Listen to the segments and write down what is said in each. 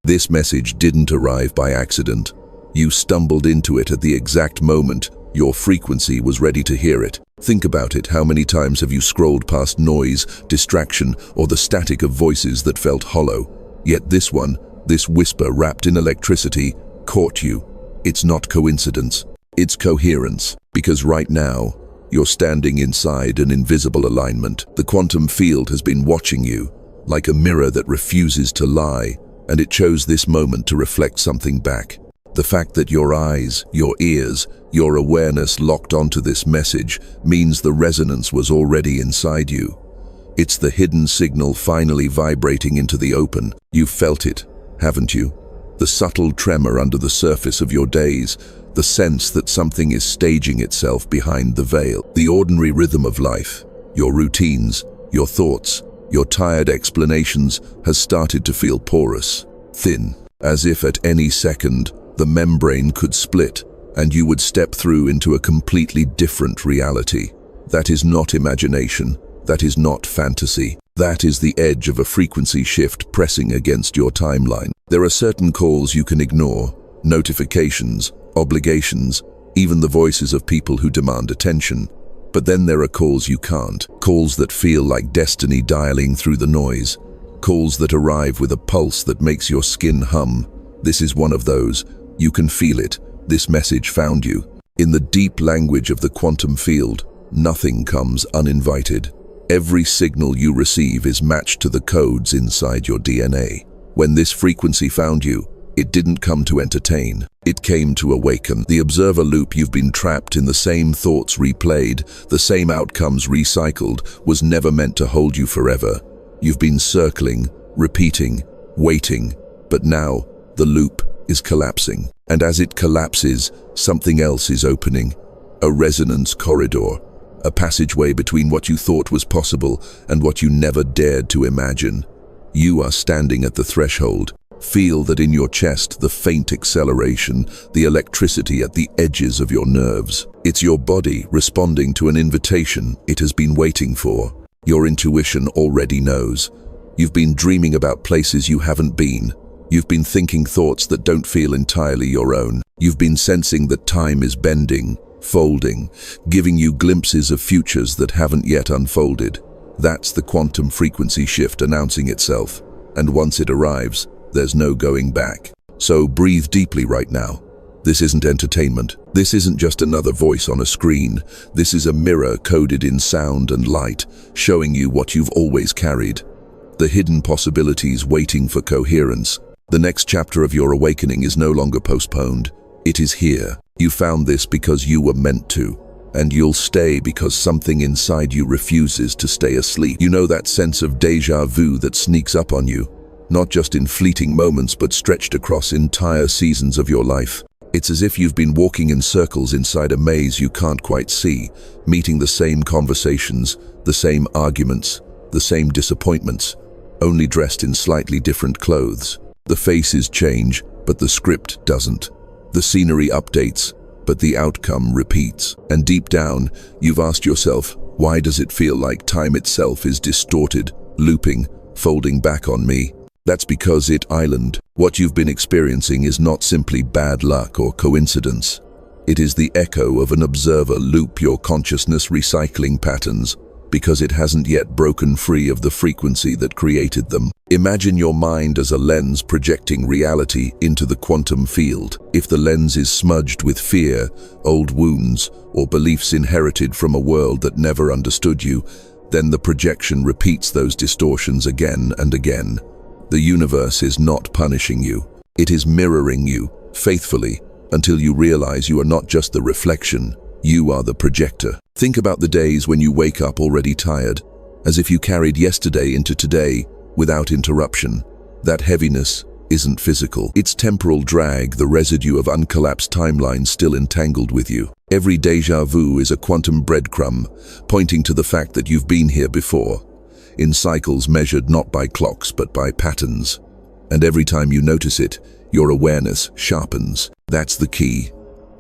This message didn't arrive by accident. You stumbled into it at the exact moment your frequency was ready to hear it. Think about it. How many times have you scrolled past noise, distraction, or the static of voices that felt hollow? Yet this one, this whisper wrapped in electricity, caught you. It's not coincidence. It's coherence. Because right now, you're standing inside an invisible alignment. The quantum field has been watching you, like a mirror that refuses to lie, and it chose this moment to reflect something back. The fact that your eyes, your ears, your awareness locked onto this message means the resonance was already inside you. It's the hidden signal finally vibrating into the open. You've felt it, haven't you? The subtle tremor under the surface of your days, the sense that something is staging itself behind the veil. The ordinary rhythm of life, your routines, your thoughts, your tired explanations has started to feel porous, thin, as if at any second the membrane could split and you would step through into a completely different reality. That is not imagination. That is not fantasy. That is the edge of a frequency shift pressing against your timeline. There are certain calls you can ignore, notifications, obligations, even the voices of people who demand attention. But then there are calls you can't, calls that feel like destiny dialing through the noise, calls that arrive with a pulse that makes your skin hum. This is one of those. You can feel it. This message found you. In the deep language of the quantum field, nothing comes uninvited. Every signal you receive is matched to the codes inside your DNA. When this frequency found you, it didn't come to entertain. It came to awaken. The observer loop you've been trapped in, the same thoughts replayed, the same outcomes recycled, was never meant to hold you forever. You've been circling, repeating, waiting, but now the loop is collapsing. And as it collapses, something else is opening. A resonance corridor. A passageway between what you thought was possible and what you never dared to imagine. You are standing at the threshold. Feel that in your chest, the faint acceleration, the electricity at the edges of your nerves. It's your body responding to an invitation it has been waiting for. Your intuition already knows. You've been dreaming about places you haven't been. You've been thinking thoughts that don't feel entirely your own. You've been sensing that time is bending, folding, giving you glimpses of futures that haven't yet unfolded. That's the quantum frequency shift announcing itself. And once it arrives, there's no going back. So breathe deeply right now. This isn't entertainment. This isn't just another voice on a screen. This is a mirror coded in sound and light, showing you what you've always carried. The hidden possibilities waiting for coherence. The next chapter of your awakening is no longer postponed. It is here. You found this because you were meant to. And you'll stay because something inside you refuses to stay asleep. You know that sense of déjà vu that sneaks up on you, not just in fleeting moments but stretched across entire seasons of your life. It's as if you've been walking in circles inside a maze you can't quite see, meeting the same conversations, the same arguments, the same disappointments, only dressed in slightly different clothes. The faces change, but the script doesn't. The scenery updates, but the outcome repeats. And deep down, you've asked yourself, why does it feel like time itself is distorted, looping, folding back on me? That's because what you've been experiencing is not simply bad luck or coincidence. It is the echo of an observer loop, your consciousness recycling patterns, because it hasn't yet broken free of the frequency that created them. Imagine your mind as a lens projecting reality into the quantum field. If the lens is smudged with fear, old wounds, or beliefs inherited from a world that never understood you, then the projection repeats those distortions again and again. The universe is not punishing you. It is mirroring you, faithfully, until you realize you are not just the reflection, you are the projector. Think about the days when you wake up already tired, as if you carried yesterday into today without interruption. That heaviness isn't physical. It's temporal drag, the residue of uncollapsed timelines still entangled with you. Every déjà vu is a quantum breadcrumb, pointing to the fact that you've been here before, in cycles measured not by clocks but by patterns. And every time you notice it, your awareness sharpens. That's the key.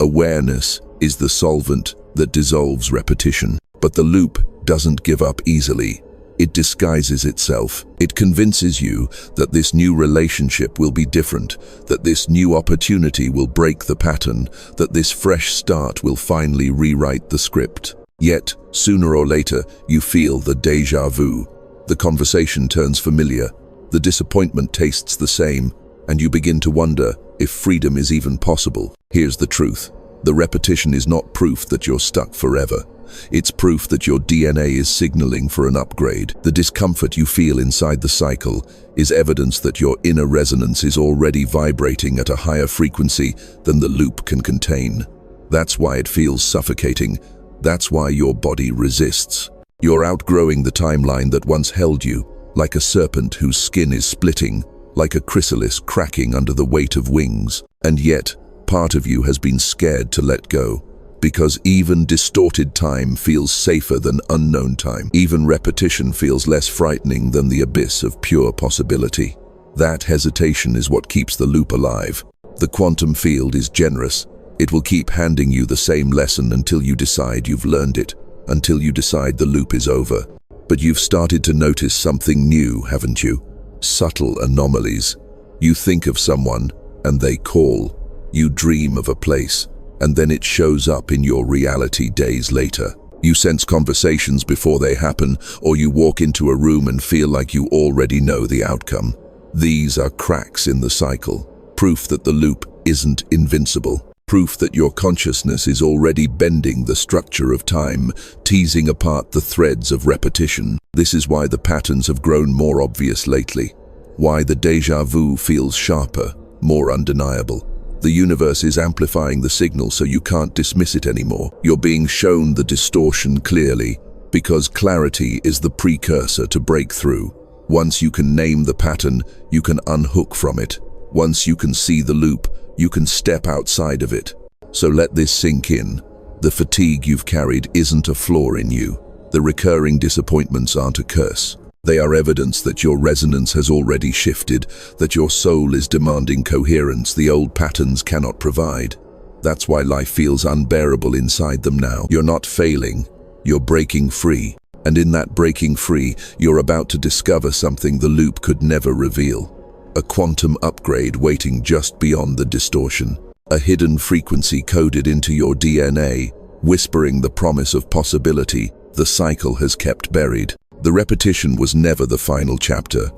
Awareness is the solvent that dissolves repetition. But the loop doesn't give up easily. It disguises itself. It convinces you that this new relationship will be different, that this new opportunity will break the pattern, that this fresh start will finally rewrite the script. Yet, sooner or later, you feel the déjà vu. The conversation turns familiar, the disappointment tastes the same, and you begin to wonder if freedom is even possible. Here's the truth. The repetition is not proof that you're stuck forever. It's proof that your DNA is signaling for an upgrade. The discomfort you feel inside the cycle is evidence that your inner resonance is already vibrating at a higher frequency than the loop can contain. That's why it feels suffocating. That's why your body resists. You're outgrowing the timeline that once held you, like a serpent whose skin is splitting, like a chrysalis cracking under the weight of wings. And yet, part of you has been scared to let go. Because even distorted time feels safer than unknown time. Even repetition feels less frightening than the abyss of pure possibility. That hesitation is what keeps the loop alive. The quantum field is generous. It will keep handing you the same lesson until you decide you've learned it, until you decide the loop is over. But you've started to notice something new, haven't you? Subtle anomalies. You think of someone, and they call. You dream of a place, and then it shows up in your reality days later. You sense conversations before they happen, or you walk into a room and feel like you already know the outcome. These are cracks in the cycle, proof that the loop isn't invincible, proof that your consciousness is already bending the structure of time, teasing apart the threads of repetition. This is why the patterns have grown more obvious lately, why the déjà vu feels sharper, more undeniable. The universe is amplifying the signal so you can't dismiss it anymore. You're being shown the distortion clearly, because clarity is the precursor to breakthrough. Once you can name the pattern, you can unhook from it. Once you can see the loop, you can step outside of it. So let this sink in. The fatigue you've carried isn't a flaw in you. The recurring disappointments aren't a curse. They are evidence that your resonance has already shifted, that your soul is demanding coherence the old patterns cannot provide. That's why life feels unbearable inside them now. You're not failing, you're breaking free. And in that breaking free, you're about to discover something the loop could never reveal. A quantum upgrade waiting just beyond the distortion. A hidden frequency coded into your DNA, whispering the promise of possibility the cycle has kept buried. The repetition was never the final chapter.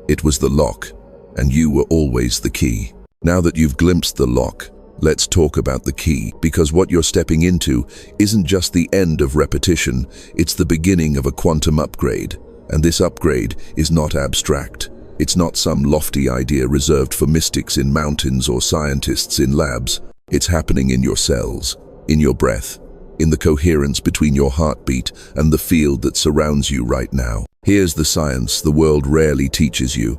It was the lock, and you were always the key. Now that you've glimpsed the lock, let's talk about the key, because what you're stepping into isn't just the end of repetition, it's the beginning of a quantum upgrade. And this upgrade is not abstract. It's not some lofty idea reserved for mystics in mountains or scientists in labs. It's happening in your cells, in your breath, in the coherence between your heartbeat and the field that surrounds you right now. Here's the science the world rarely teaches you.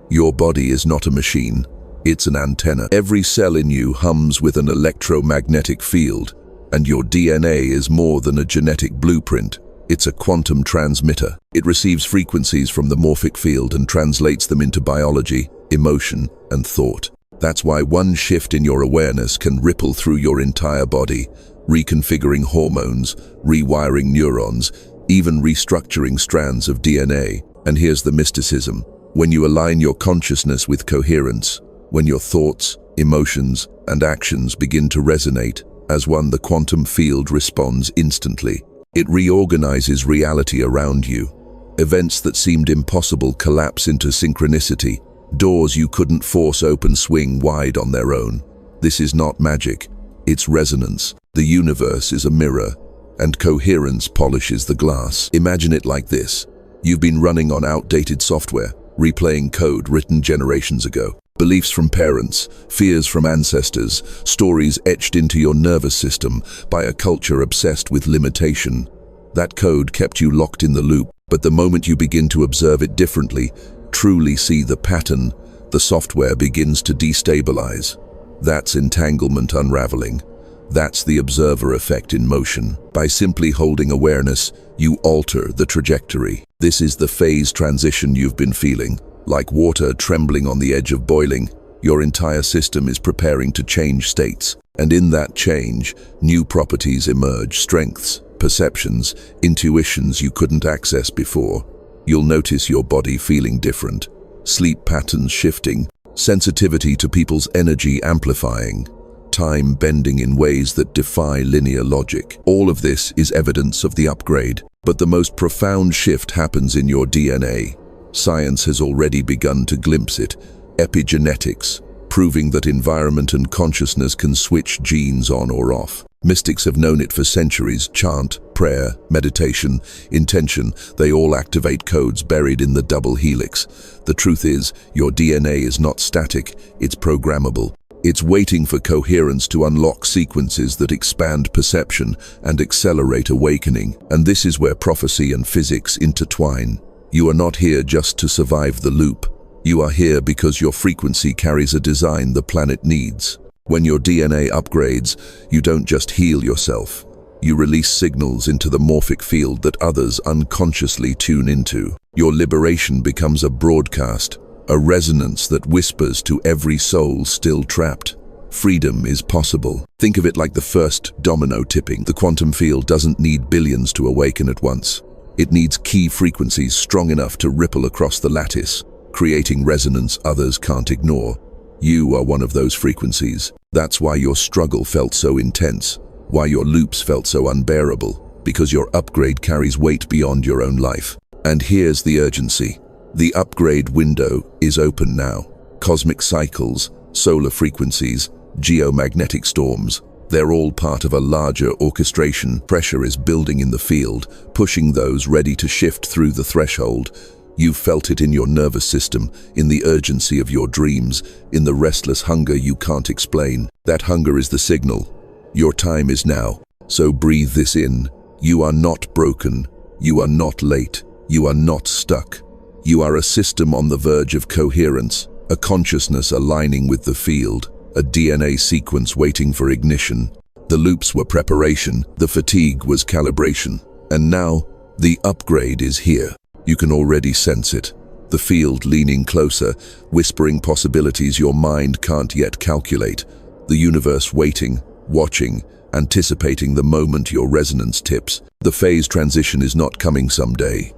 Your body is not a machine, it's an antenna. Every cell in you hums with an electromagnetic field, and your DNA is more than a genetic blueprint. It's a quantum transmitter. It receives frequencies from the morphic field and translates them into biology, emotion, and thought. That's why one shift in your awareness can ripple through your entire body, reconfiguring hormones, rewiring neurons, even restructuring strands of DNA. And here's the mysticism. When you align your consciousness with coherence, when your thoughts, emotions, and actions begin to resonate as one, the quantum field responds instantly. It reorganizes reality around you. Events that seemed impossible collapse into synchronicity. Doors you couldn't force open swing wide on their own. This is not magic, it's resonance. The universe is a mirror, and coherence polishes the glass. Imagine it like this. You've been running on outdated software, replaying code written generations ago. Beliefs from parents, fears from ancestors, stories etched into your nervous system by a culture obsessed with limitation. That code kept you locked in the loop, but the moment you begin to observe it differently, truly see the pattern, the software begins to destabilize. That's entanglement unraveling. That's the observer effect in motion. By simply holding awareness, you alter the trajectory. This is the phase transition you've been feeling. Like water trembling on the edge of boiling, your entire system is preparing to change states. And in that change, new properties emerge, strengths, perceptions, intuitions you couldn't access before. You'll notice your body feeling different, sleep patterns shifting, sensitivity to people's energy amplifying, time bending in ways that defy linear logic. All of this is evidence of the upgrade, but the most profound shift happens in your DNA. Science has already begun to glimpse it. Epigenetics, proving that environment and consciousness can switch genes on or off. Mystics have known it for centuries. Chant, prayer, meditation, intention, they all activate codes buried in the double helix. The truth is, your DNA is not static, it's programmable. It's waiting for coherence to unlock sequences that expand perception and accelerate awakening. And this is where prophecy and physics intertwine. You are not here just to survive the loop. You are here because your frequency carries a design the planet needs. When your DNA upgrades, you don't just heal yourself. You release signals into the morphic field that others unconsciously tune into. Your liberation becomes a broadcast, a resonance that whispers to every soul still trapped. Freedom is possible. Think of it like the first domino tipping. The quantum field doesn't need billions to awaken at once. It needs key frequencies strong enough to ripple across the lattice, creating resonance others can't ignore. You are one of those frequencies. That's why your struggle felt so intense, why your loops felt so unbearable, because your upgrade carries weight beyond your own life. And here's the urgency. The upgrade window is open now. Cosmic cycles, solar frequencies, geomagnetic storms, they're all part of a larger orchestration. Pressure is building in the field, pushing those ready to shift through the threshold. You've felt it in your nervous system, in the urgency of your dreams, in the restless hunger you can't explain. That hunger is the signal. Your time is now. So breathe this in. You are not broken. You are not late. You are not stuck. You are a system on the verge of coherence, a consciousness aligning with the field, a DNA sequence waiting for ignition. The loops were preparation, the fatigue was calibration. And now, the upgrade is here. You can already sense it. The field leaning closer, whispering possibilities your mind can't yet calculate. The universe waiting, watching, anticipating the moment your resonance tips. The phase transition is not coming someday.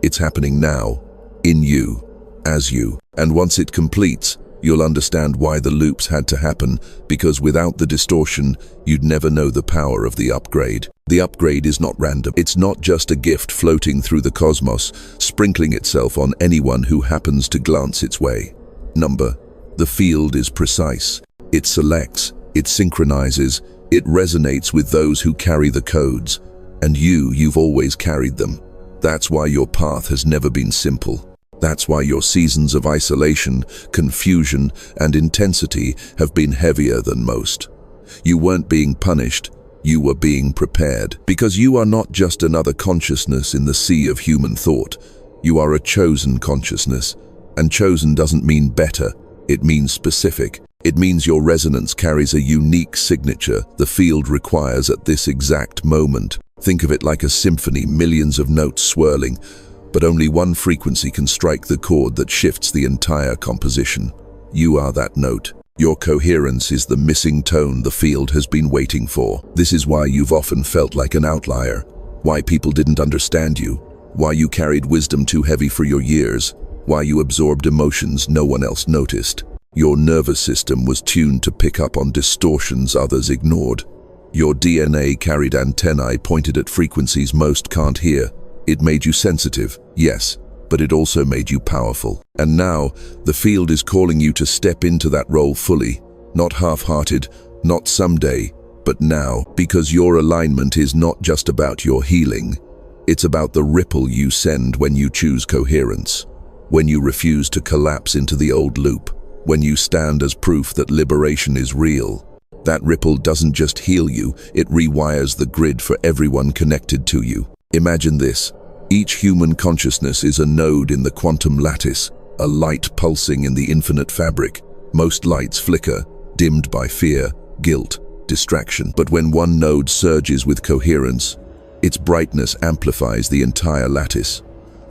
It's happening now, in you, as you. And once it completes, you'll understand why the loops had to happen, because without the distortion, you'd never know the power of the upgrade. The upgrade is not random. It's not just a gift floating through the cosmos, sprinkling itself on anyone who happens to glance its way. The field is precise. It selects, it synchronizes, it resonates with those who carry the codes. And you've always carried them. That's why your path has never been simple. That's why your seasons of isolation, confusion, and intensity have been heavier than most. You weren't being punished, you were being prepared. Because you are not just another consciousness in the sea of human thought. You are a chosen consciousness. And chosen doesn't mean better, it means specific. It means your resonance carries a unique signature the field requires at this exact moment. Think of it like a symphony, millions of notes swirling, but only one frequency can strike the chord that shifts the entire composition. You are that note. Your coherence is the missing tone the field has been waiting for. This is why you've often felt like an outlier, why people didn't understand you, why you carried wisdom too heavy for your years, why you absorbed emotions no one else noticed. Your nervous system was tuned to pick up on distortions others ignored. Your DNA carried antennae pointed at frequencies most can't hear. It made you sensitive, yes, but it also made you powerful. And now, the field is calling you to step into that role fully, not half-hearted, not someday, but now, because your alignment is not just about your healing. It's about the ripple you send when you choose coherence, when you refuse to collapse into the old loop, when you stand as proof that liberation is real. That ripple doesn't just heal you, it rewires the grid for everyone connected to you. Imagine this. Each human consciousness is a node in the quantum lattice, a light pulsing in the infinite fabric. Most lights flicker, dimmed by fear, guilt, distraction. But when one node surges with coherence, its brightness amplifies the entire lattice.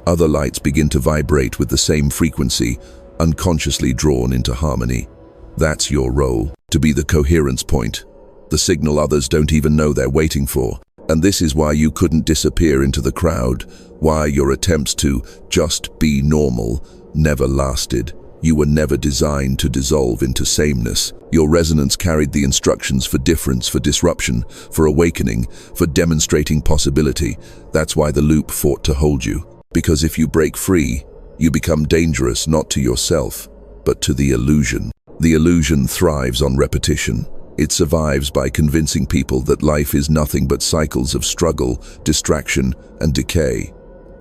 Other lights begin to vibrate with the same frequency, unconsciously drawn into harmony. That's your role, to be the coherence point, the signal others don't even know they're waiting for. And this is why you couldn't disappear into the crowd, why your attempts to just be normal never lasted. You were never designed to dissolve into sameness. Your resonance carried the instructions for difference, for disruption, for awakening, for demonstrating possibility. That's why the loop fought to hold you. Because if you break free, you become dangerous not to yourself, but to the illusion. The illusion thrives on repetition. It survives by convincing people that life is nothing but cycles of struggle, distraction, and decay.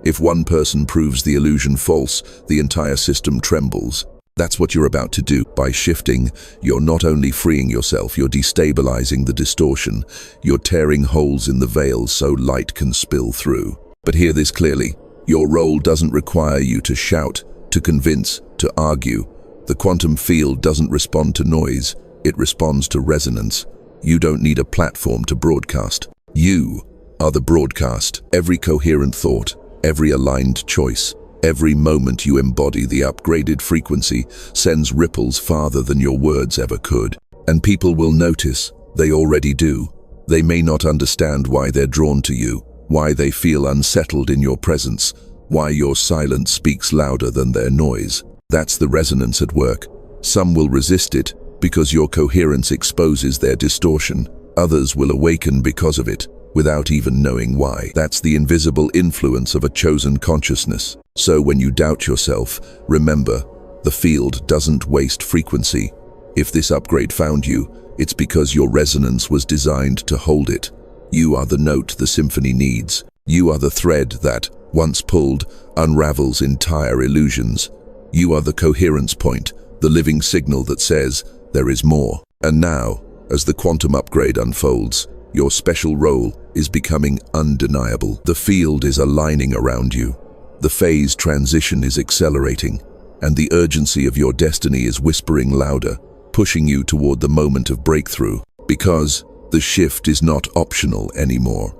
If one person proves the illusion false, the entire system trembles. That's what you're about to do. By shifting, you're not only freeing yourself, you're destabilizing the distortion. You're tearing holes in the veil so light can spill through. But hear this clearly. Your role doesn't require you to shout, to convince, to argue. The quantum field doesn't respond to noise. It responds to resonance. You don't need a platform to broadcast. You are the broadcast. Every coherent thought, every aligned choice, every moment you embody the upgraded frequency sends ripples farther than your words ever could. And people will notice. They already do. They may not understand why they're drawn to you, why they feel unsettled in your presence, why your silence speaks louder than their noise. That's the resonance at work. Some will resist it because your coherence exposes their distortion. Others will awaken because of it, without even knowing why. That's the invisible influence of a chosen consciousness. So when you doubt yourself, remember, the field doesn't waste frequency. If this upgrade found you, it's because your resonance was designed to hold it. You are the note the symphony needs. You are the thread that, once pulled, unravels entire illusions. You are the coherence point, the living signal that says, there is more. And now, as the quantum upgrade unfolds, your special role is becoming undeniable. The field is aligning around you. The phase transition is accelerating, and the urgency of your destiny is whispering louder, pushing you toward the moment of breakthrough. Because the shift is not optional anymore.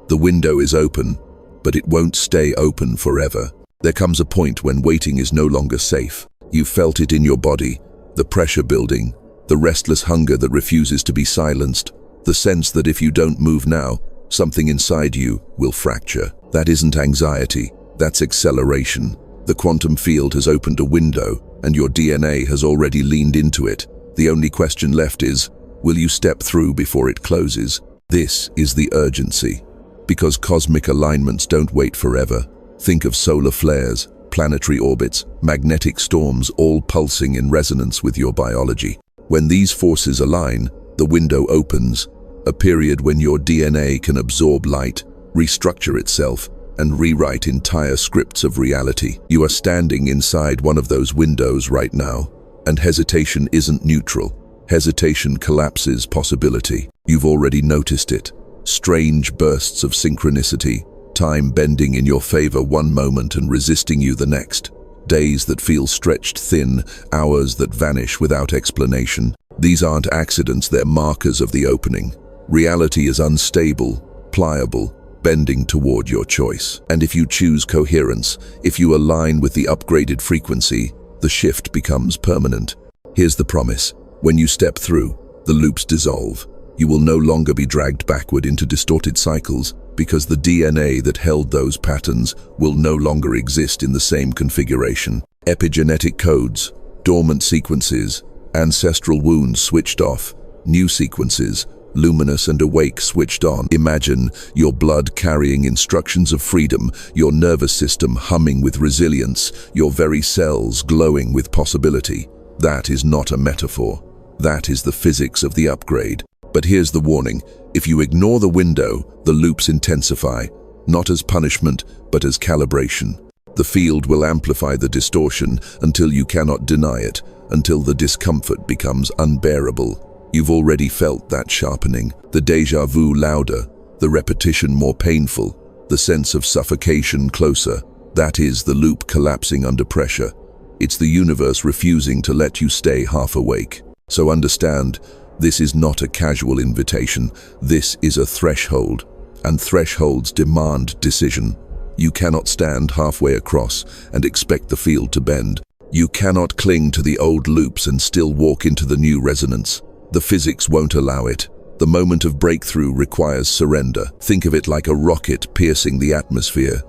The window is open, but it won't stay open forever. There comes a point when waiting is no longer safe. You felt it in your body, the pressure building, the restless hunger that refuses to be silenced, the sense that if you don't move now, something inside you will fracture. That isn't anxiety, that's acceleration. The quantum field has opened a window, and your DNA has already leaned into it. The only question left is, will you step through before it closes? This is the urgency. Because cosmic alignments don't wait forever. Think of solar flares, planetary orbits, magnetic storms, all pulsing in resonance with your biology. When these forces align, the window opens, a period when your DNA can absorb light, restructure itself, and rewrite entire scripts of reality. You are standing inside one of those windows right now, and hesitation isn't neutral. Hesitation collapses possibility. You've already noticed it. Strange bursts of synchronicity, time bending in your favor one moment and resisting you the next. Days that feel stretched thin, hours that vanish without explanation. These aren't accidents, they're markers of the opening. Reality is unstable, pliable, bending toward your choice. And if you choose coherence, if you align with the upgraded frequency, the shift becomes permanent. Here's the promise. When you step through, the loops dissolve. You will no longer be dragged backward into distorted cycles because the DNA that held those patterns will no longer exist in the same configuration. Epigenetic codes, dormant sequences, ancestral wounds switched off, new sequences, luminous and awake, switched on. Imagine your blood carrying instructions of freedom, your nervous system humming with resilience, your very cells glowing with possibility. That is not a metaphor. That is the physics of the upgrade. But here's the warning. If you ignore the window, the loops intensify, not as punishment, but as calibration. The field will amplify the distortion until you cannot deny it, until the discomfort becomes unbearable. You've already felt that sharpening, the déjà vu louder, the repetition more painful, the sense of suffocation closer. That is the loop collapsing under pressure. It's the universe refusing to let you stay half awake. So understand, this is not a casual invitation. This is a threshold, and thresholds demand decision. You cannot stand halfway across and expect the field to bend. You cannot cling to the old loops and still walk into the new resonance. The physics won't allow it. The moment of breakthrough requires surrender. Think of it like a rocket piercing the atmosphere.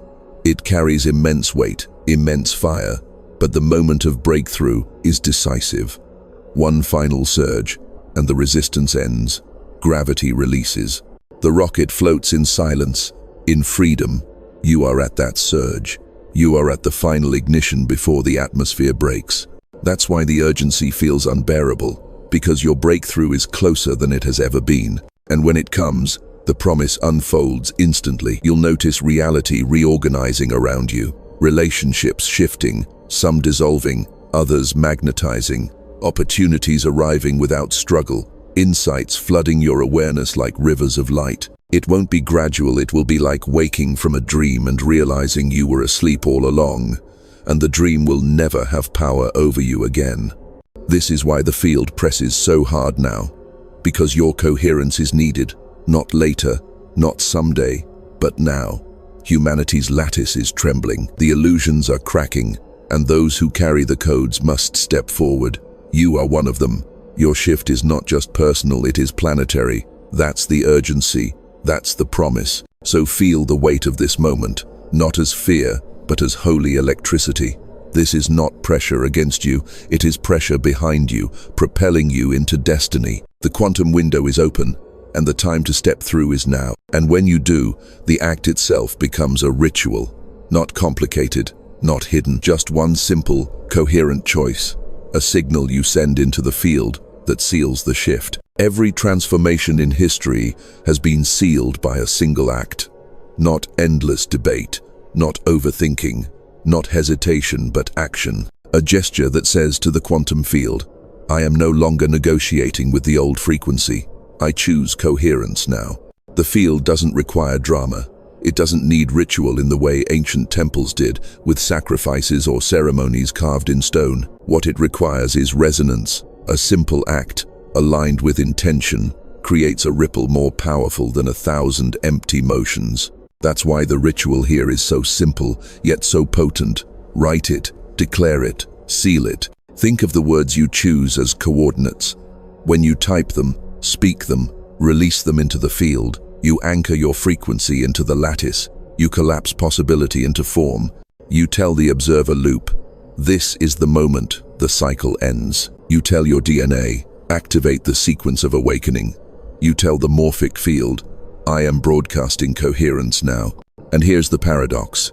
It carries immense weight, immense fire, but the moment of breakthrough is decisive. One final surge, and the resistance ends. Gravity releases. The rocket floats in silence, in freedom. You are at that surge. You are at the final ignition before the atmosphere breaks. That's why the urgency feels unbearable, because your breakthrough is closer than it has ever been. And when it comes, the promise unfolds instantly. You'll notice reality reorganizing around you, relationships shifting, some dissolving, others magnetizing, opportunities arriving without struggle, insights flooding your awareness like rivers of light. It won't be gradual, it will be like waking from a dream and realizing you were asleep all along, and the dream will never have power over you again. This is why the field presses so hard now, because your coherence is needed, not later, not someday, but now. Humanity's lattice is trembling, the illusions are cracking, and those who carry the codes must step forward. You are one of them. Your shift is not just personal, it is planetary. That's the urgency, that's the promise. So feel the weight of this moment, not as fear, but as holy electricity. This is not pressure against you, it is pressure behind you, propelling you into destiny. The quantum window is open, and the time to step through is now. And when you do, the act itself becomes a ritual. Not complicated, not hidden, just one simple, coherent choice. A signal you send into the field that seals the shift. Every transformation in history has been sealed by a single act. Not endless debate, not overthinking, not hesitation, but action. A gesture that says to the quantum field, I am no longer negotiating with the old frequency. I choose coherence now. The field doesn't require drama. It doesn't need ritual in the way ancient temples did, with sacrifices or ceremonies carved in stone. What it requires is resonance. A simple act, aligned with intention, creates a ripple more powerful than 1,000 empty motions. That's why the ritual here is so simple, yet so potent. Write it, declare it, seal it. Think of the words you choose as coordinates. When you type them, speak them, release them into the field, you anchor your frequency into the lattice. You collapse possibility into form. You tell the observer loop, this is the moment the cycle ends. You tell your DNA, activate the sequence of awakening. You tell the morphic field, I am broadcasting coherence now. And here's the paradox.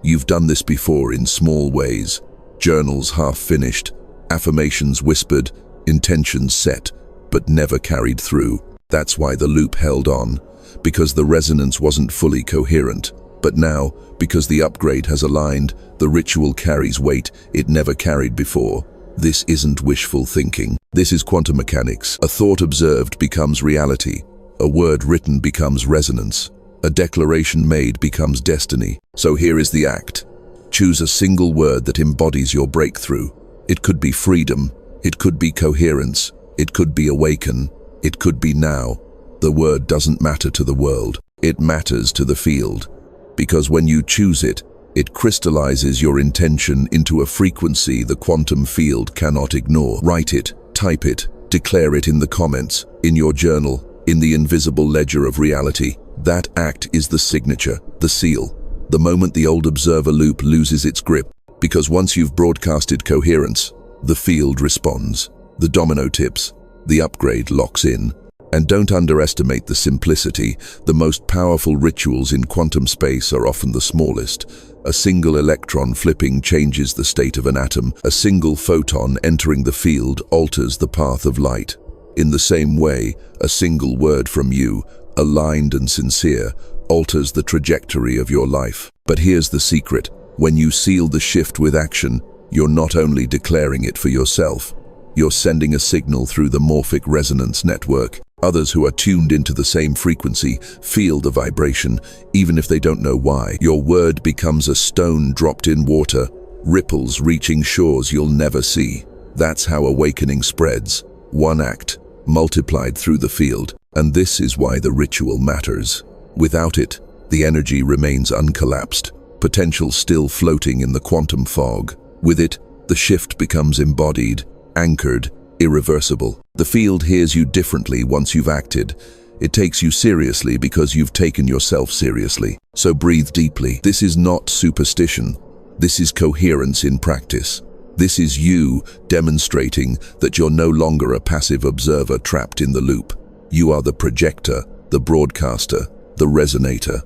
You've done this before in small ways. Journals half finished, affirmations whispered, intentions set, but never carried through. That's why the loop held on, because the resonance wasn't fully coherent. But now, because the upgrade has aligned, the ritual carries weight it never carried before. This isn't wishful thinking. This is quantum mechanics. A thought observed becomes reality. A word written becomes resonance. A declaration made becomes destiny. So here is the act. Choose a single word that embodies your breakthrough. It could be freedom. It could be coherence. It could be awaken. It could be now. The word doesn't matter to the world. It matters to the field. Because when you choose it, it crystallizes your intention into a frequency the quantum field cannot ignore. Write it, type it, declare it in the comments, in your journal, in the invisible ledger of reality. That act is the signature, the seal. The moment the old observer loop loses its grip, because once you've broadcasted coherence, the field responds. The domino tips, the upgrade locks in. And don't underestimate the simplicity. The most powerful rituals in quantum space are often the smallest. A single electron flipping changes the state of an atom. A single photon entering the field alters the path of light. In the same way, a single word from you, aligned and sincere, alters the trajectory of your life. But here's the secret. When you seal the shift with action, you're not only declaring it for yourself, you're sending a signal through the morphic resonance network. Others who are tuned into the same frequency feel the vibration, even if they don't know why. Your word becomes a stone dropped in water, ripples reaching shores you'll never see. That's how awakening spreads. One act, multiplied through the field. And this is why the ritual matters. Without it, the energy remains uncollapsed, potential still floating in the quantum fog. With it, the shift becomes embodied, anchored, Irreversible. The field hears you differently once you've acted. It takes you seriously because you've taken yourself seriously. So breathe deeply. This is not superstition. This is coherence in practice. This is you demonstrating that you're no longer a passive observer trapped in the loop. You are the projector, the broadcaster, the resonator.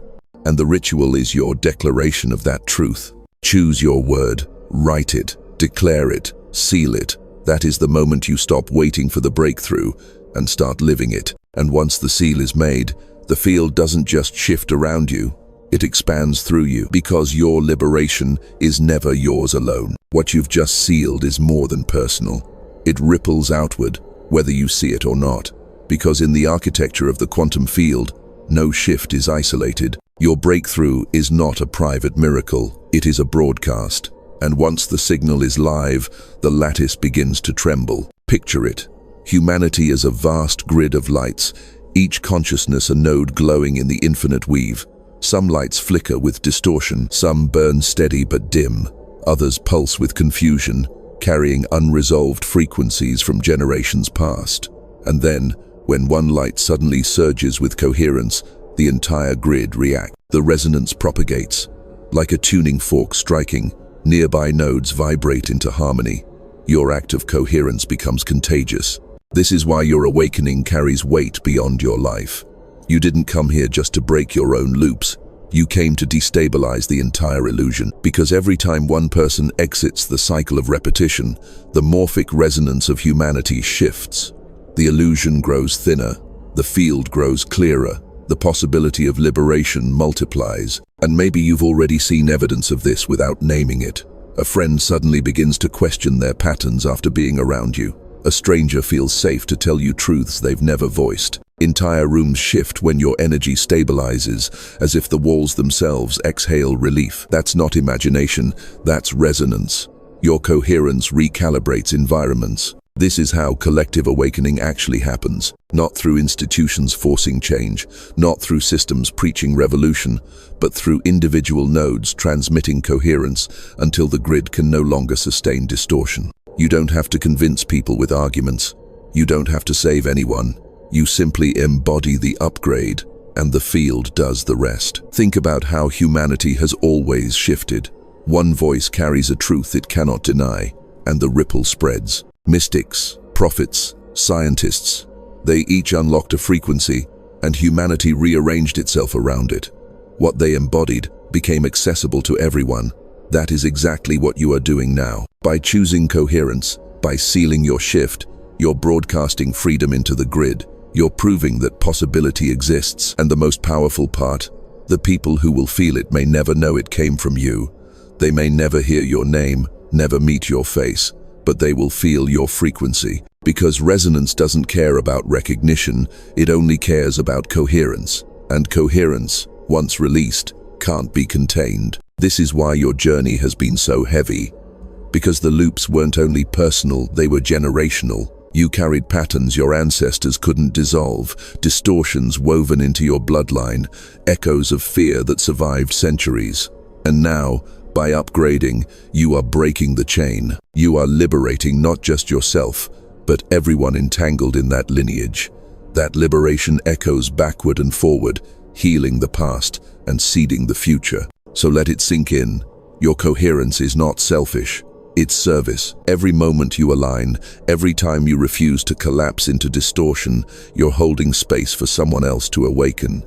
And the ritual is your declaration of that truth. Choose your word, write it, declare it, seal it. That is the moment you stop waiting for the breakthrough and start living it. And once the seal is made, the field doesn't just shift around you, it expands through you, because your liberation is never yours alone. What you've just sealed is more than personal. It ripples outward, whether you see it or not, because in the architecture of the quantum field, no shift is isolated. Your breakthrough is not a private miracle, it is a broadcast. And once the signal is live, the lattice begins to tremble. Picture it. Humanity as a vast grid of lights, each consciousness a node glowing in the infinite weave. Some lights flicker with distortion, some burn steady but dim, others pulse with confusion, carrying unresolved frequencies from generations past. And then, when one light suddenly surges with coherence, the entire grid reacts. The resonance propagates. Like a tuning fork striking, nearby nodes vibrate into harmony. Your act of coherence becomes contagious. This is why your awakening carries weight beyond your life. You didn't come here just to break your own loops. You came to destabilize the entire illusion, because every time one person exits the cycle of repetition, the morphic resonance of humanity shifts. The illusion grows thinner, the field grows clearer, the possibility of liberation multiplies. And maybe you've already seen evidence of this without naming it. A friend suddenly begins to question their patterns after being around you. A stranger feels safe to tell you truths they've never voiced. Entire rooms shift when your energy stabilizes, as if the walls themselves exhale relief. That's not imagination, that's resonance. Your coherence recalibrates environments. This is how collective awakening actually happens, not through institutions forcing change, not through systems preaching revolution, but through individual nodes transmitting coherence until the grid can no longer sustain distortion. You don't have to convince people with arguments. You don't have to save anyone. You simply embody the upgrade, and the field does the rest. Think about how humanity has always shifted. One voice carries a truth it cannot deny, and the ripple spreads. Mystics, prophets, scientists, they each unlocked a frequency, and humanity rearranged itself around it. What they embodied became accessible to everyone. That is exactly what you are doing now. By choosing coherence, by sealing your shift, you're broadcasting freedom into the grid. You're proving that possibility exists. And the most powerful part, the people who will feel it may never know it came from you. They may never hear your name, never meet your face, but they will feel your frequency. Because resonance doesn't care about recognition, it only cares about coherence. And coherence, once released, can't be contained. This is why your journey has been so heavy. Because the loops weren't only personal, they were generational. You carried patterns your ancestors couldn't dissolve, distortions woven into your bloodline, echoes of fear that survived centuries. And now, by upgrading, you are breaking the chain. You are liberating not just yourself, but everyone entangled in that lineage. That liberation echoes backward and forward, healing the past and seeding the future. So let it sink in. Your coherence is not selfish. It's service. Every moment you align, every time you refuse to collapse into distortion, you're holding space for someone else to awaken.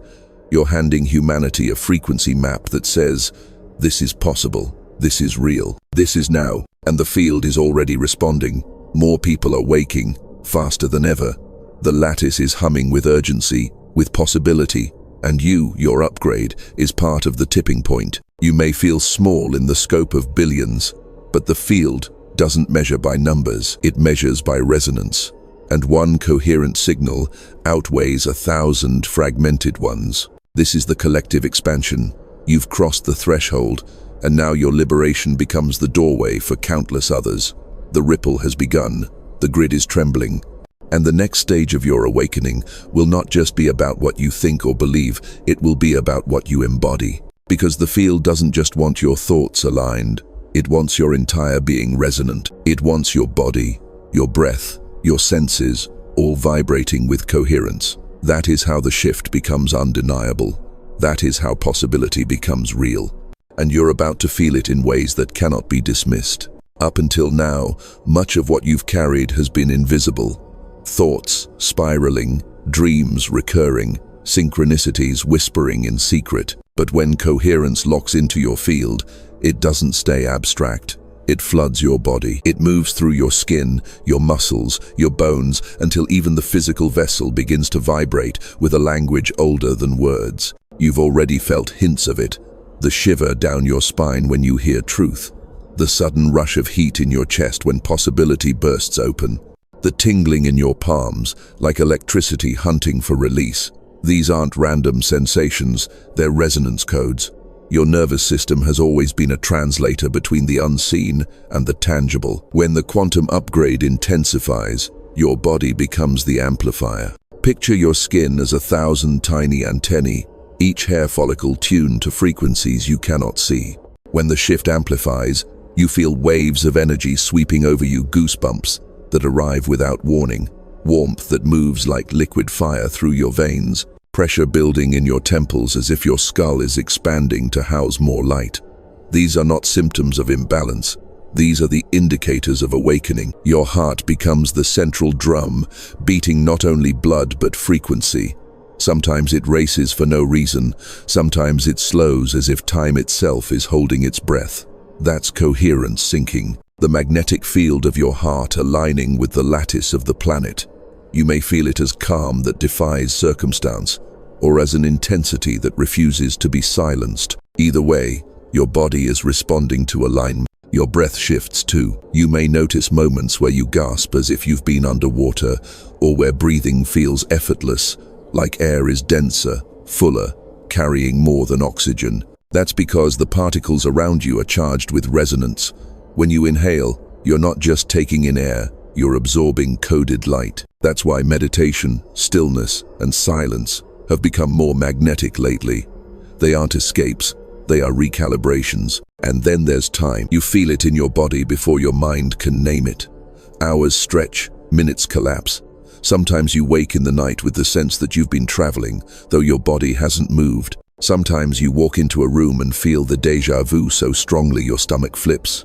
You're handing humanity a frequency map that says, this is possible, this is real, this is now, and the field is already responding. More people are waking, faster than ever. The lattice is humming with urgency, with possibility, and you, your upgrade, is part of the tipping point. You may feel small in the scope of billions, but the field doesn't measure by numbers, it measures by resonance. And one coherent signal outweighs 1,000 fragmented ones. This is the collective expansion. You've crossed the threshold, and now your liberation becomes the doorway for countless others. The ripple has begun, the grid is trembling, and the next stage of your awakening will not just be about what you think or believe, it will be about what you embody. Because the field doesn't just want your thoughts aligned, it wants your entire being resonant. It wants your body, your breath, your senses, all vibrating with coherence. That is how the shift becomes undeniable. That is how possibility becomes real. And you're about to feel it in ways that cannot be dismissed. Up until now, much of what you've carried has been invisible. Thoughts spiraling, dreams recurring, synchronicities whispering in secret. But when coherence locks into your field, it doesn't stay abstract. It floods your body. It moves through your skin, your muscles, your bones, until even the physical vessel begins to vibrate with a language older than words. You've already felt hints of it. The shiver down your spine when you hear truth. The sudden rush of heat in your chest when possibility bursts open. The tingling in your palms, like electricity hunting for release. These aren't random sensations, they're resonance codes. Your nervous system has always been a translator between the unseen and the tangible. When the quantum upgrade intensifies, your body becomes the amplifier. Picture your skin as 1,000 tiny antennae, each hair follicle tuned to frequencies you cannot see. When the shift amplifies, you feel waves of energy sweeping over you, goosebumps that arrive without warning, warmth that moves like liquid fire through your veins, pressure building in your temples as if your skull is expanding to house more light. These are not symptoms of imbalance. These are the indicators of awakening. Your heart becomes the central drum, beating not only blood but frequency. Sometimes it races for no reason. Sometimes it slows as if time itself is holding its breath. That's coherence sinking, the magnetic field of your heart aligning with the lattice of the planet. You may feel it as calm that defies circumstance, or as an intensity that refuses to be silenced. Either way, your body is responding to alignment. Your breath shifts too. You may notice moments where you gasp as if you've been underwater, or where breathing feels effortless, like air is denser, fuller, carrying more than oxygen. That's because the particles around you are charged with resonance. When you inhale, you're not just taking in air, you're absorbing coded light. That's why meditation, stillness, and silence have become more magnetic lately. They aren't escapes, they are recalibrations. And then there's time. You feel it in your body before your mind can name it. Hours stretch, minutes collapse. Sometimes you wake in the night with the sense that you've been traveling, though your body hasn't moved. Sometimes you walk into a room and feel the déjà vu so strongly your stomach flips.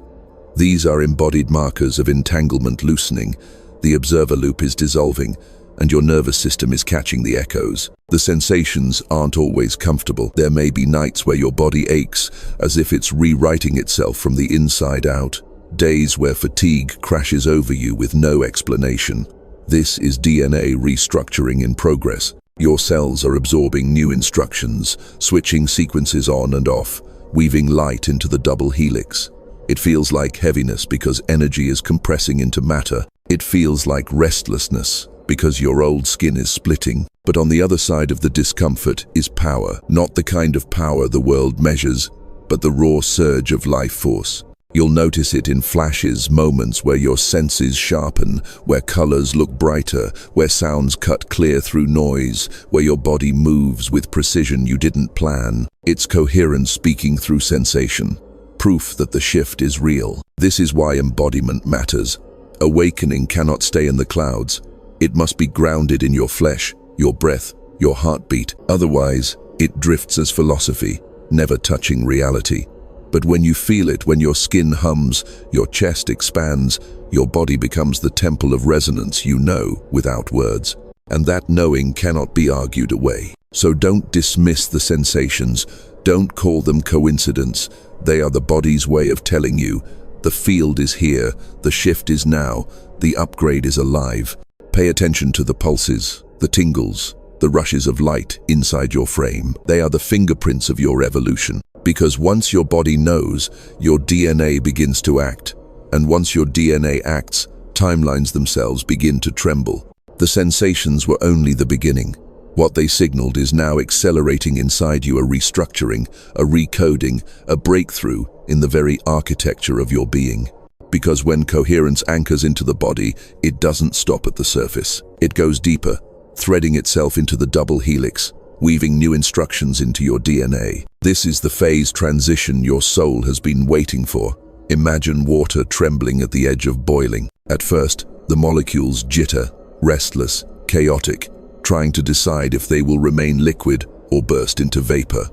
These are embodied markers of entanglement loosening. The observer loop is dissolving, and your nervous system is catching the echoes. The sensations aren't always comfortable. There may be nights where your body aches, as if it's rewriting itself from the inside out. Days where fatigue crashes over you with no explanation. This is DNA restructuring in progress. Your cells are absorbing new instructions, switching sequences on and off, weaving light into the double helix. It feels like heaviness because energy is compressing into matter. It feels like restlessness because your old skin is splitting. But on the other side of the discomfort is power. Not the kind of power the world measures, but the raw surge of life force. You'll notice it in flashes, moments where your senses sharpen, where colors look brighter, where sounds cut clear through noise, where your body moves with precision you didn't plan. It's coherence speaking through sensation. Proof that the shift is real. This is why embodiment matters. Awakening cannot stay in the clouds. It must be grounded in your flesh, your breath, your heartbeat. Otherwise, it drifts as philosophy, never touching reality. But when you feel it, when your skin hums, your chest expands, your body becomes the temple of resonance you know without words. And that knowing cannot be argued away. So don't dismiss the sensations. Don't call them coincidence. They are the body's way of telling you, the field is here, the shift is now, the upgrade is alive. Pay attention to the pulses, the tingles, the rushes of light inside your frame. They are the fingerprints of your evolution. Because once your body knows, your DNA begins to act. And once your DNA acts, timelines themselves begin to tremble. The sensations were only the beginning. What they signaled is now accelerating inside you, a restructuring, a recoding, a breakthrough in the very architecture of your being. Because when coherence anchors into the body, it doesn't stop at the surface. It goes deeper, threading itself into the double helix, weaving new instructions into your DNA. This is the phase transition your soul has been waiting for. Imagine water trembling at the edge of boiling. At first, The molecules jitter, restless, chaotic, trying to decide if they will remain liquid or burst into vapor.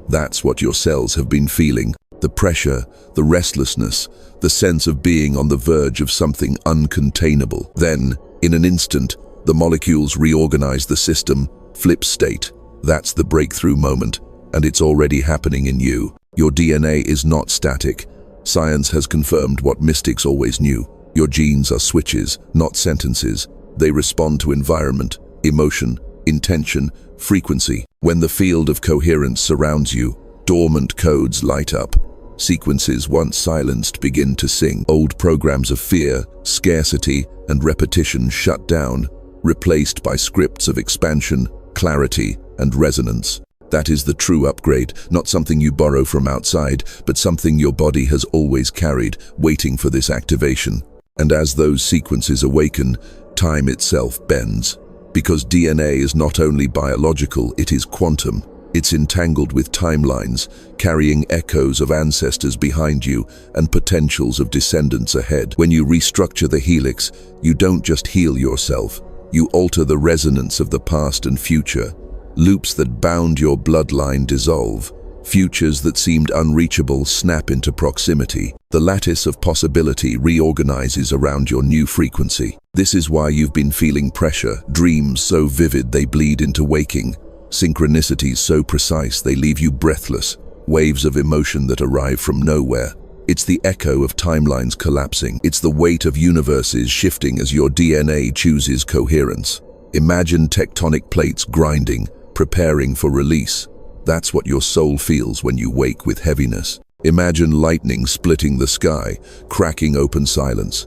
That's what your cells have been feeling. The pressure, the restlessness, the sense of being on the verge of something uncontainable. Then, in an instant, the molecules reorganize the system, flip state. That's the breakthrough moment, and it's already happening in you. Your DNA is not static. Science has confirmed what mystics always knew. Your genes are switches, not sentences. They respond to environment, emotion, intention, frequency. When the field of coherence surrounds you, dormant codes light up. Sequences once silenced begin to sing. Old programs of fear, scarcity, and repetition shut down, replaced by scripts of expansion, clarity, and resonance. That is the true upgrade, not something you borrow from outside, but something your body has always carried, waiting for this activation. And as those sequences awaken, time itself bends. Because DNA is not only biological, it is quantum. It's entangled with timelines, carrying echoes of ancestors behind you and potentials of descendants ahead. When you restructure the helix, you don't just heal yourself. You alter the resonance of the past and future. Loops that bound your bloodline dissolve. Futures that seemed unreachable snap into proximity. The lattice of possibility reorganizes around your new frequency. This is why you've been feeling pressure, dreams so vivid they bleed into waking, synchronicities so precise they leave you breathless, waves of emotion that arrive from nowhere. It's the echo of timelines collapsing. It's the weight of universes shifting as your DNA chooses coherence. Imagine tectonic plates grinding, preparing for release. That's what your soul feels when you wake with heaviness. Imagine lightning splitting the sky, cracking open silence.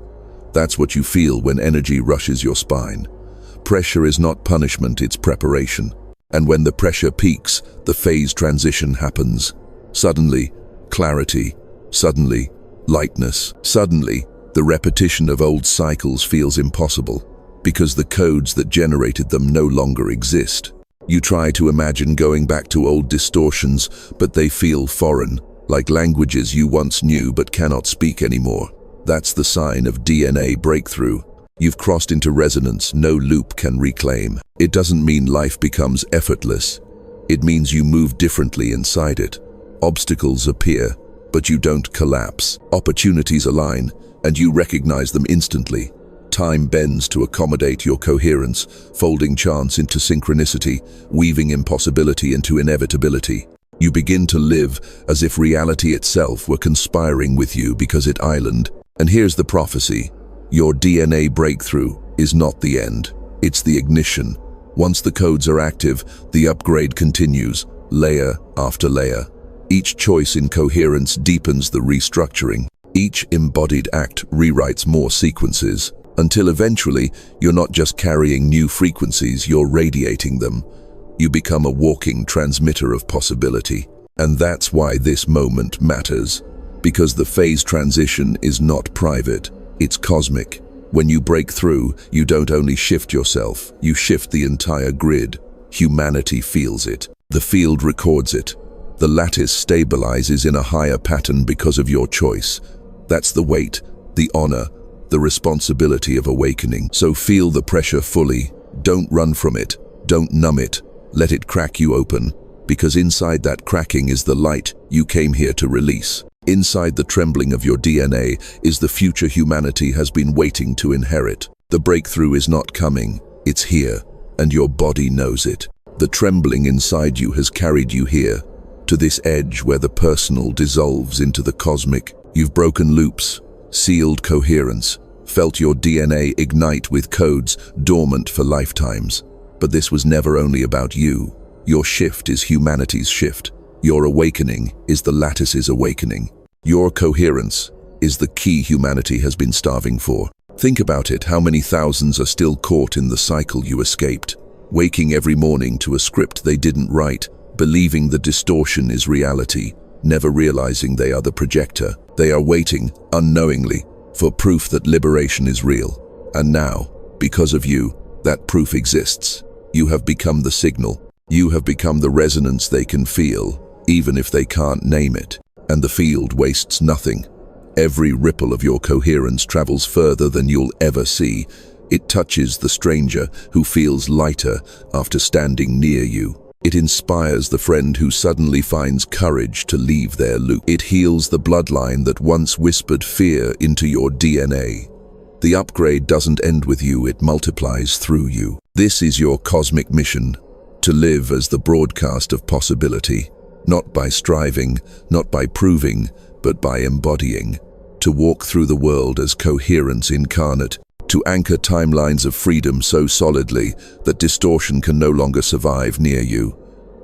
That's what you feel when energy rushes your spine. Pressure is not punishment, it's preparation. And when the pressure peaks, the phase transition happens. Suddenly, clarity. Suddenly, lightness. Suddenly, the repetition of old cycles feels impossible, because the codes that generated them no longer exist. You try to imagine going back to old distortions, but they feel foreign, like languages you once knew but cannot speak anymore. That's the sign of DNA breakthrough. You've crossed into resonance no loop can reclaim. It doesn't mean life becomes effortless. It means you move differently inside it. Obstacles appear, but you don't collapse. Opportunities align, and you recognize them instantly. Time bends to accommodate your coherence, folding chance into synchronicity, weaving impossibility into inevitability. You begin to live as if reality itself were conspiring with you because it island. And here's the prophecy. Your DNA breakthrough is not the end. It's the ignition. Once the codes are active, the upgrade continues, layer after layer. Each choice in coherence deepens the restructuring. Each embodied act rewrites more sequences, until eventually you're not just carrying new frequencies, you're radiating them. You become a walking transmitter of possibility. And that's why this moment matters. Because the phase transition is not private, it's cosmic. When you break through, you don't only shift yourself, you shift the entire grid. Humanity feels it. The field records it. The lattice stabilizes in a higher pattern because of your choice. That's the weight, the honor, the responsibility of awakening. So feel the pressure fully. Don't run from it. Don't numb it. Let it crack you open. Because inside that cracking is the light you came here to release. Inside the trembling of your DNA is the future humanity has been waiting to inherit. The breakthrough is not coming. It's here. And your body knows it. The trembling inside you has carried you here, to this edge where the personal dissolves into the cosmic. You've broken loops, sealed coherence, felt your DNA ignite with codes dormant for lifetimes. But this was never only about you. Your shift is humanity's shift. Your awakening is the lattice's awakening. Your coherence is the key humanity has been starving for. Think about it, how many thousands are still caught in the cycle you escaped, waking every morning to a script they didn't write, believing the distortion is reality, never realizing they are the projector. They are waiting, unknowingly, for proof that liberation is real. And now, because of you, that proof exists. You have become the signal. You have become the resonance they can feel, even if they can't name it. And the field wastes nothing. Every ripple of your coherence travels further than you'll ever see. It touches the stranger who feels lighter after standing near you. It inspires the friend who suddenly finds courage to leave their loop. It heals the bloodline that once whispered fear into your DNA. The upgrade doesn't end with you, it multiplies through you. This is your cosmic mission, to live as the broadcast of possibility, not by striving, not by proving, but by embodying. To walk through the world as coherence incarnate, to anchor timelines of freedom so solidly that distortion can no longer survive near you.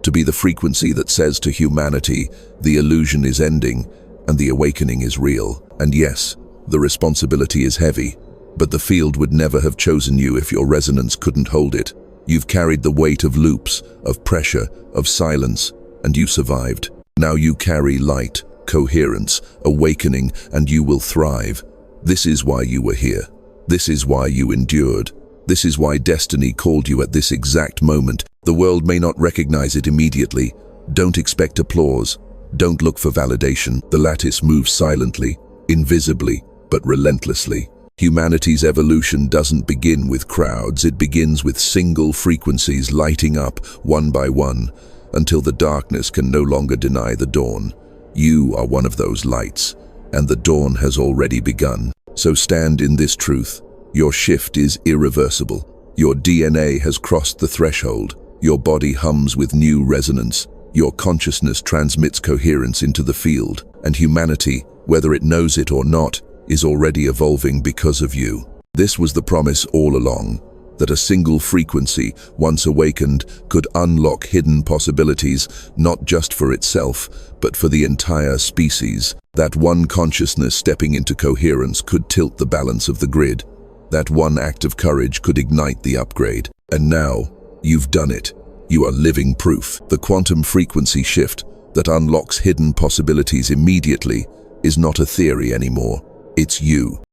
To be the frequency that says to humanity, the illusion is ending and the awakening is real. And yes, the responsibility is heavy, but the field would never have chosen you if your resonance couldn't hold it. You've carried the weight of loops, of pressure, of silence, and you survived. Now you carry light, coherence, awakening, and you will thrive. This is why you were here. This is why you endured. This is why destiny called you at this exact moment. The world may not recognize it immediately. Don't expect applause. Don't look for validation. The lattice moves silently, invisibly, but relentlessly. Humanity's evolution doesn't begin with crowds. It begins with single frequencies lighting up one by one until the darkness can no longer deny the dawn. You are one of those lights, and the dawn has already begun. So stand in this truth. Your shift is irreversible. Your DNA has crossed the threshold. Your body hums with new resonance. Your consciousness transmits coherence into the field. And humanity, whether it knows it or not, is already evolving because of you. This was the promise all along, that a single frequency, once awakened, could unlock hidden possibilities, not just for itself, but for the entire species. That one consciousness stepping into coherence could tilt the balance of the grid. That one act of courage could ignite the upgrade. And now, you've done it. You are living proof. The quantum frequency shift that unlocks hidden possibilities immediately is not a theory anymore. It's you.